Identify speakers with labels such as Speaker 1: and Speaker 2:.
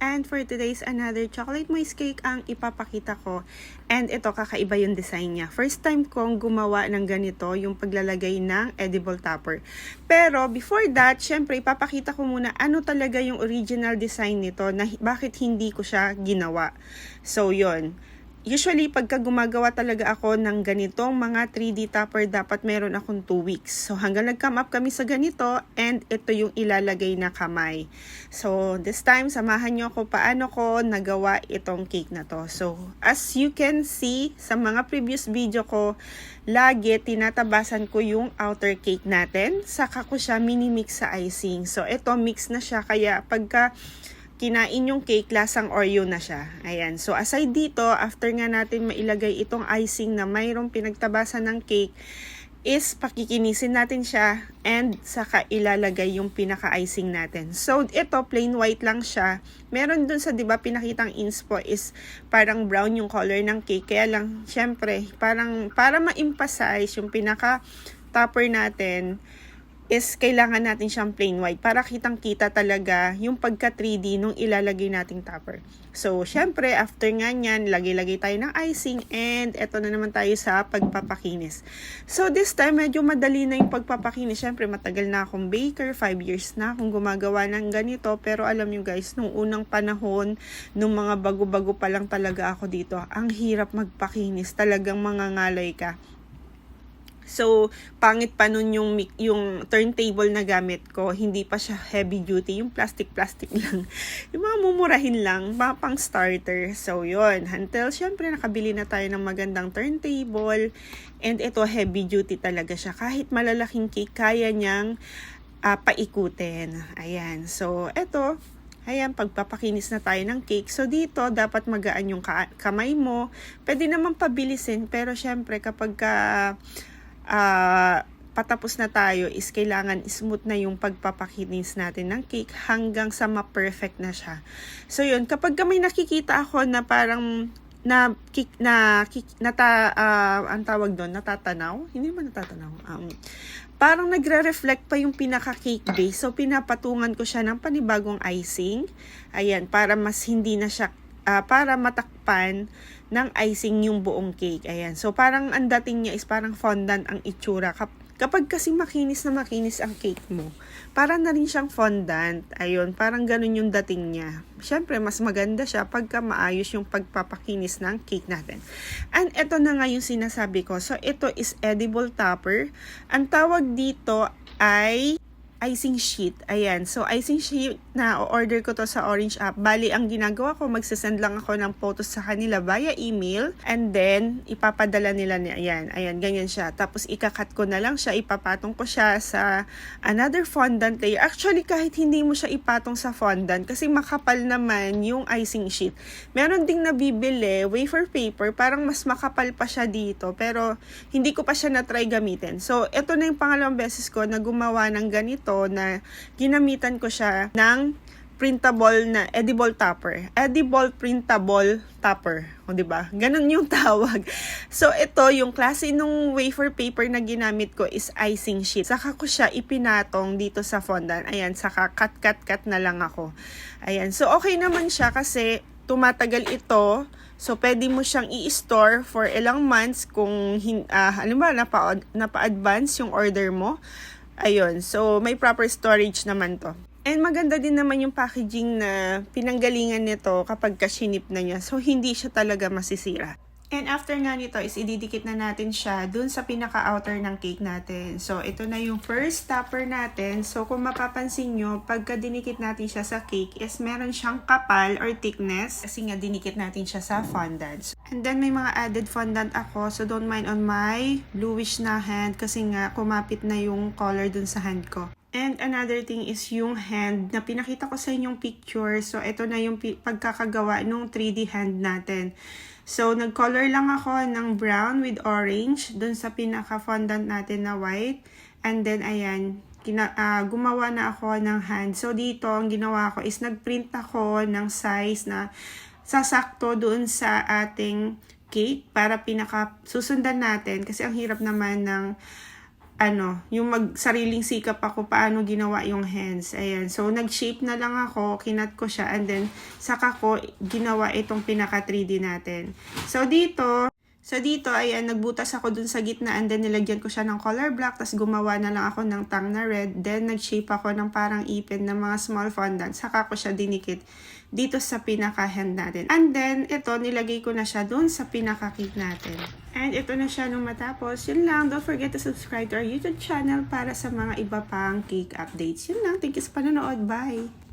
Speaker 1: And for today's another chocolate moist cake ang ipapakita ko. And ito, kakaiba yung design niya. First time kong gumawa ng ganito, yung paglalagay ng edible topper. Pero before that, syempre ipapakita ko muna ano talaga yung original design nito, na bakit hindi ko siya ginawa. So yon. Usually, pagka gumagawa talaga ako ng ganitong mga 3D topper, dapat meron akong 2 weeks. So, hanggang nag-come up kami sa ganito, and ito yung ilalagay na kamay. So, this time, samahan nyo ako paano ko nagawa itong cake na to. So, as you can see, sa mga previous video ko, lagi tinatabasan ko yung outer cake natin. Saka ko siya mini-mix sa icing. So, ito, mix na siya. Kaya, pagka kinain yung cake, lasang Oreo na siya. Ayan. So, aside dito, after nga natin mailagay itong icing na mayroong pinagtabasan ng cake, is pakikinisin natin siya and saka ilalagay yung pinaka-icing natin. So, ito, plain white lang siya. Meron dun sa, di ba, pinakitang inspo is parang brown yung color ng cake. Kaya lang, syempre, parang para ma-emphasize yung pinaka-topper natin, is kailangan natin siyang plain white para kitang-kita talaga yung pagka 3D nung ilalagay nating topper. So, syempre, after nga nyan, lagay-lagay tayo ng icing and eto na naman tayo sa pagpapakinis. So, this time, medyo madali na yung pagpapakinis. Syempre, matagal na akong baker, 5 years na akong gumagawa ng ganito. Pero alam nyo guys, nung unang panahon, nung mga bago-bago pa lang talaga ako dito, ang hirap magpakinis. Talagang mangangalay ka. So, pangit pa nun yung turntable na gamit ko. Hindi pa siya heavy duty. Yung plastic lang. Yung mga mumurahin lang. Mga pang starter. So, yun. Until, syempre, nakabili na tayo ng magandang turntable. And ito, heavy duty talaga siya. Kahit malalaking cake, kaya niyang paikutin. Ayan. So, ito. Ayan, pagpapakinis na tayo ng cake. So, dito, dapat magaan yung kamay mo. Pwede naman pabilisin. Pero, syempre, kapag patapos na tayo is kailangan smooth na yung pagpapakinis natin ng cake hanggang sa ma-perfect na siya. So yun, kapag may nakikita ako na parang ang tawag doon, natatanaw? Hindi man natatanaw. Parang nagre-reflect pa yung pinaka-cake base. So pinapatungan ko siya ng panibagong icing. Ayan, para mas hindi na siya para matakpan ng icing yung buong cake. Ayan. So, parang ang dating niya is parang fondant ang itsura. Kapag kasi makinis na makinis ang cake mo, parang na rin siyang fondant. Ayun, parang ganun yung dating niya. Siyempre, mas maganda siya pagka maayos yung pagpapakinis ng cake natin. And ito na nga yung sinasabi ko. So, ito is edible topper. Ang tawag dito ay icing sheet. Ayan. So, icing sheet na order ko to sa Orange app. Bali, ang ginagawa ko, magsasend lang ako ng photos sa kanila via email. And then, ipapadala nila niya. Ayan. Ayan. Ganyan siya. Tapos, ikakat ko na lang siya. Ipapatong ko siya sa another fondant layer. Actually, kahit hindi mo siya ipatong sa fondant, kasi makapal naman yung icing sheet. Meron ding nabibili, wafer paper, parang mas makapal pa siya dito. Pero, hindi ko pa siya na-try gamitin. So, ito na yung pangalawang beses ko na gumawa ng ganito, na ginamitan ko siya ng printable na edible topper. Edible printable topper. O, diba? Ganun yung tawag. So, ito, yung klase nung wafer paper na ginamit ko is icing sheet. Saka ko siya ipinatong dito sa fondant. Ayan, saka cut na lang ako. Ayan. So, okay naman siya kasi tumatagal ito. So, pwede mo siyang i-store for ilang months kung, halimbawa, napa-advance yung order mo. Ayun, so may proper storage naman to. And maganda din naman yung packaging na pinanggalingan nito kapag kasinip na niya. So, hindi siya talaga masisira. And after nga nito is ididikit na natin siya dun sa pinaka-outer ng cake natin. So, ito na yung first topper natin. So, kung mapapansin nyo, pagka dinikit natin siya sa cake is meron siyang kapal or thickness kasi nga dinikit natin siya sa fondant. And then, may mga added fondant ako. So, don't mind on my bluish na hand kasi nga kumapit na yung color dun sa hand ko. And another thing is yung hand na pinakita ko sa inyong picture. So, ito na yung pagkakagawa ng 3D hand natin. So, nag-color lang ako ng brown with orange dun sa pinaka-fondant natin na white. And then, ayan, gumawa na ako ng hand. So, dito, ang ginawa ko is nag-print ako ng size na sasakto dun sa ating cake para pinaka-susundan natin. Kasi ang hirap naman ng yung sariling sikap ako paano ginawa yung hands. Ayan. So, nag-shape na lang ako, kinat ko siya, and then, saka ko ginawa itong pinaka 3D natin. So, dito, ayan, nagbutas ako dun sa gitna, and then nilagyan ko siya ng color black, tapos gumawa na lang ako ng tang na red, then nag-shape ako ng parang ipin ng mga small fondant, saka ko siya dinikit dito sa pinaka-hand natin. And then, ito, nilagay ko na siya dun sa pinaka-cake natin. And ito na siya nung matapos. Yun lang. Don't forget to subscribe to our YouTube channel para sa mga iba pang cake updates. Yun lang. Thank you sa panonood. Bye!